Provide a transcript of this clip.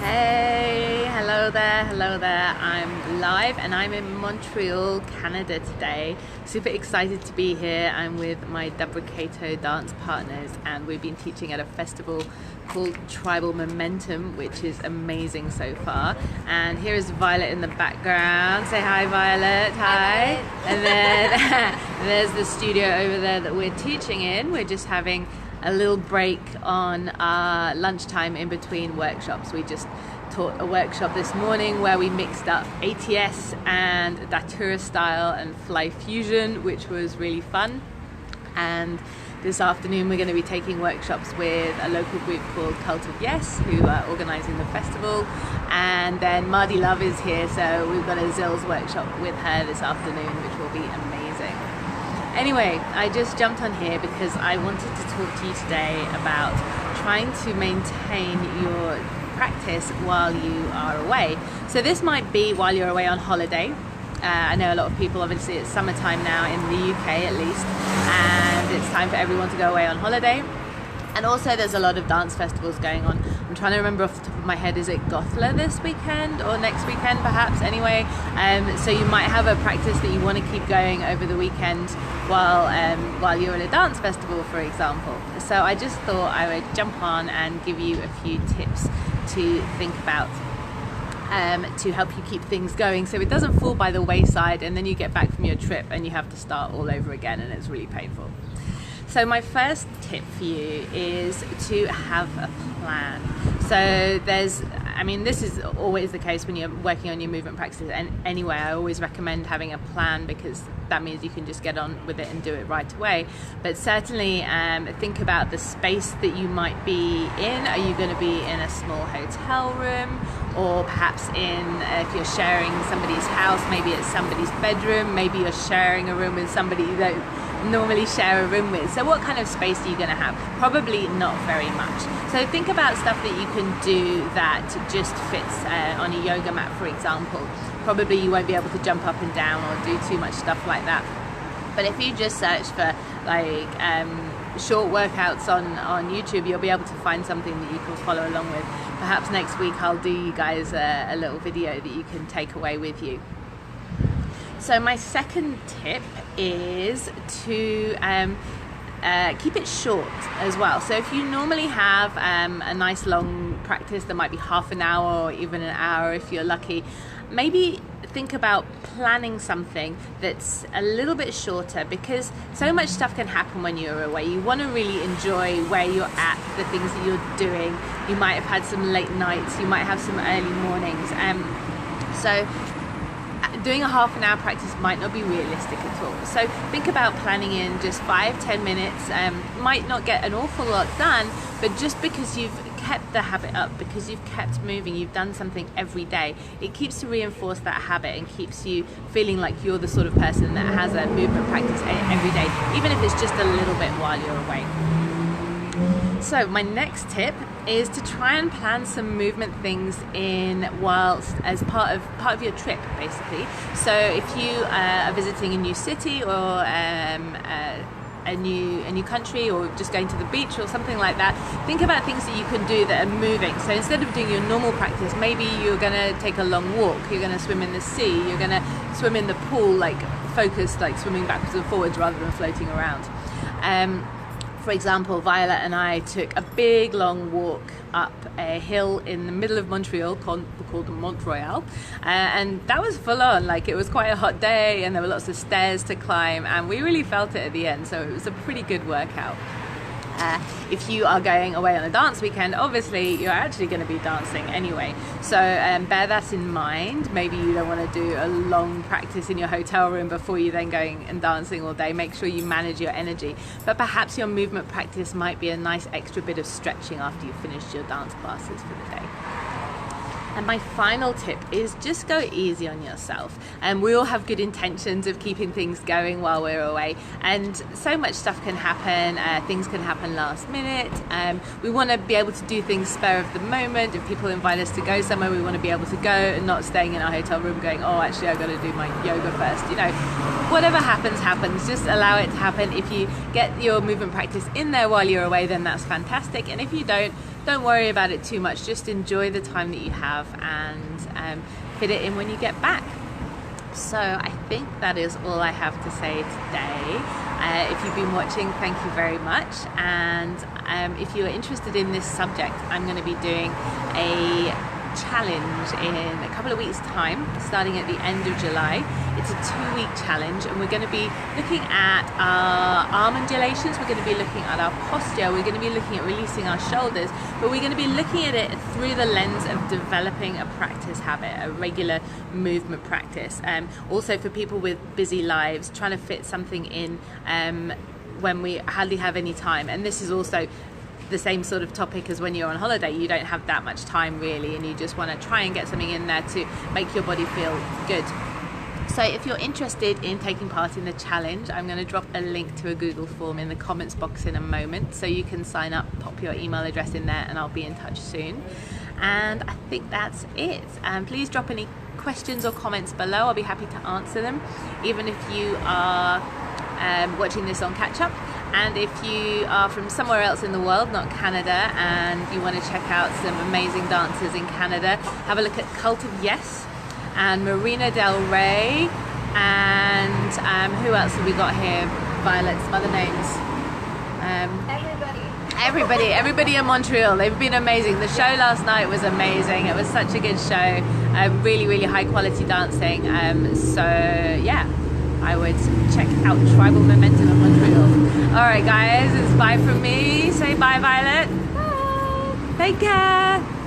Hey, hello there. I'm live and I'm in Montreal, Canada today. Super excited to be here. I'm with my Dabra dance partners and we've been teaching at a festival called Tribal Momentum, which is amazing so far. And here is Violet in the background. Say hi, Violet. Hi. And then there's the studio over there that we're teaching in. We're just having a little break on our lunchtime in between workshops. We just taught a workshop this morning where we mixed up ATS and Datura style and Fly Fusion, which was really fun. And this afternoon we're going to be taking workshops with a local group called Cult of Yes, who are organising the festival. And then Mardi Love is here, so we've got a Zills workshop with her this afternoon, which will be amazing. Anyway, I just jumped on here because I wanted to talk to you today about trying to maintain your practice while you are away. So this might be while you're away on holiday. I know a lot of people, obviously it's summertime now in the UK at least, and it's time for everyone to go away on holiday. And also there's a lot of dance festivals going on. I'm trying to remember off the top of my head, is it Gothla this weekend or next weekend perhaps? Anyway, so you might have a practice that you want to keep going over the weekend while you're at a dance festival, for example. So I just thought I would jump on and give you a few tips to think about to help you keep things going so it doesn't fall by the wayside and then you get back from your trip and you have to start all over again and it's really painful. So my first tip for you is to have a plan. So this is always the case when you're working on your movement practices, and anyway, I always recommend having a plan because that means you can just get on with it and do it right away. But certainly think about the space that you might be in. Are you going to be in a small hotel room, or perhaps if you're sharing somebody's house, maybe it's somebody's bedroom, maybe you're sharing a room with somebody you don't normally share a room with. So what kind of space are you going to have? Probably not very much. So think about stuff that you can do that just fits on a yoga mat, for example. Probably you won't be able to jump up and down or do too much stuff like that. But if you just search for short workouts on YouTube, you'll be able to find something that you can follow along with. Perhaps next week I'll do you guys a little video that you can take away with you. So my second tip is to keep it short as well. So if you normally have a nice long practice that might be half an hour or even an hour if you're lucky, maybe think about planning something that's a little bit shorter, because so much stuff can happen when you're away. You want to really enjoy where you're at, the things that you're doing. You might have had some late nights, you might have some early mornings. So doing a half an hour practice might not be realistic at all. So think about planning in just 5-10 minutes. Might not get an awful lot done, but just because you've kept the habit up, because you've kept moving, you've done something every day, it keeps to reinforce that habit and keeps you feeling like you're the sort of person that has a movement practice every day, even if it's just a little bit while you're away. So my next tip is to try and plan some movement things in whilst as part of your trip, basically. So if you are visiting a new city or a new country, or just going to the beach or something like that, think about things that you can do that are moving. So instead of doing your normal practice, maybe you're going to take a long walk, you're going to swim in the sea, you're going to swim in the pool, like focused, like swimming backwards and forwards rather than floating around. For example, Violet and I took a big long walk up a hill in the middle of Montreal called Mont-Royal, and that was full on. Like, it was quite a hot day and there were lots of stairs to climb, and we really felt it at the end, so it was a pretty good workout. If you are going away on a dance weekend, obviously you're actually going to be dancing anyway, so bear that in mind. Maybe you don't want to do a long practice in your hotel room before you then going and dancing all day. Make sure you manage your energy, but perhaps your movement practice might be a nice extra bit of stretching after you've finished your dance classes for the day. And my final tip is just go easy on yourself. And we all have good intentions of keeping things going while we're away, and so much stuff can happen. Things can happen last minute. We want to be able to do things spur of the moment. If people invite us to go somewhere, we want to be able to go and not staying in our hotel room going, oh, actually I've got to do my yoga first. whatever happens, happens. Just allow it to happen. If you get your movement practice in there while you're away, then that's fantastic. And if you don't worry about it too much. Just enjoy the time that you have and fit it in when you get back. So I think that is all I have to say today. If you've been watching, thank you very much. And if you're interested in this subject, I'm going to be doing a challenge in a couple of weeks' time, starting at the end of July. It's a 2-week challenge, and we're going to be looking at our arm undulations, we're going to be looking at our posture, we're going to be looking at releasing our shoulders, but we're going to be looking at it through the lens of developing a practice habit, a regular movement practice. Also for people with busy lives, trying to fit something in when we hardly have any time. And this is also the same sort of topic as when you're on holiday. You don't have that much time really, and you just want to try and get something in there to make your body feel good. So if you're interested in taking part in the challenge, I'm going to drop a link to a Google form in the comments box in a moment, so you can sign up, pop your email address in there, and I'll be in touch soon. And I think that's it. Please drop any questions or comments below. I'll be happy to answer them, even if you are watching this on catch up. And if you are from somewhere else in the world, not Canada, and you want to check out some amazing dancers in Canada, have a look at Cult of Yes and Marina Del Rey, and who else have we got here? Violet, some other names. Everybody in Montreal. They've been amazing. The show last night was amazing. It was such a good show. Really high quality dancing. So yeah, I would check out Tribal Momentum in Montreal. Alright guys, it's bye from me. Say bye, Violet. Bye. Take care.